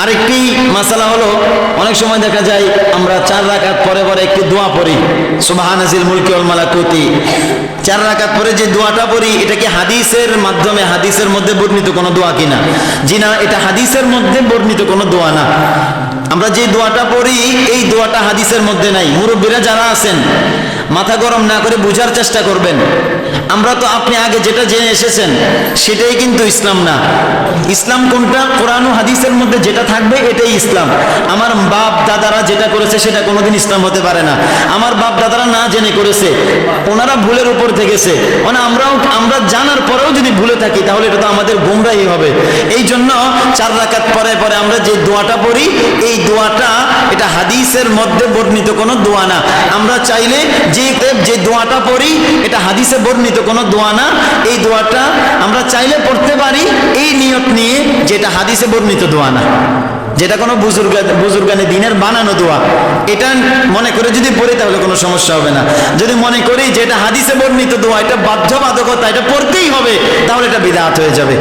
আরেকটি মাসালা হলো, অনেক সময় দেখা যায় আমরা 4 রাকাত পরে পরে একটি দোয়া পড়ি, সুবহানাজিল মুলকি ওয়াল মালাকুতি। 4 রাকাত পরে যে দোয়াটা পড়ি, এটা কি হাদিসের মাধ্যমে, হাদিসের মধ্যে বর্ণিত কোনো দোয়া কিনা? জি না, এটা হাদিসের মধ্যে বর্ণিত কোনো দোয়া না। আমরা যে দোয়াটা পড়ি, এই দোয়াটা হাদিসের মধ্যে নাই। মুরব্বীরা যারা আছেন, মাথা গরম না করে বোঝার চেষ্টা করবেন। আমরা তো, আপনি আগে যেটা জেনে এসেছেন সেটাই কিন্তু ইসলাম না। ইসলাম কোনটা? কোরআন ও হাদিসের মধ্যে যেটা থাকবে এটাই ইসলাম। আমার বাপ দাদারা যেটা করেছে সেটা কোনোদিন ইসলাম হতে পারে না। আমার বাপ দাদারা না জেনে করেছে, ওনারা ভুলের উপর থেকেছে, মানে আমরা জানার পরেও যদি ভুলে থাকি তাহলে এটা তো আমাদের গুমরাহি হবে। এই জন্য 4 রাকাত পরে পরে আমরা যে দোয়াটা পড়ি, এই দোয়াটা এটা হাদিসের মধ্যে বর্ণিত কোনো দোয়া না। আমরা চাইলে যে দোয়াটা পড়ি এটা হাদিসে বর্ণিত কোনো দোয়া না, এই দোয়াটা আমরা চাইলে পড়তে পারি এই নিয়ত নিয়ে, যেটা হাদিসে বর্ণিত দোয়া না, যেটা কোনো বুজুর্গানে দিনের বানানো দোয়া। এটা মনে করে যদি পড়ি তাহলে কোনো সমস্যা হবে না। যদি মনে করি যে এটা হাদিসে বর্ণিত দোয়া, এটা বাধ্যবাধকতা, এটা পড়তেই হবে, তাহলে এটা বিদআত হয়ে যাবে।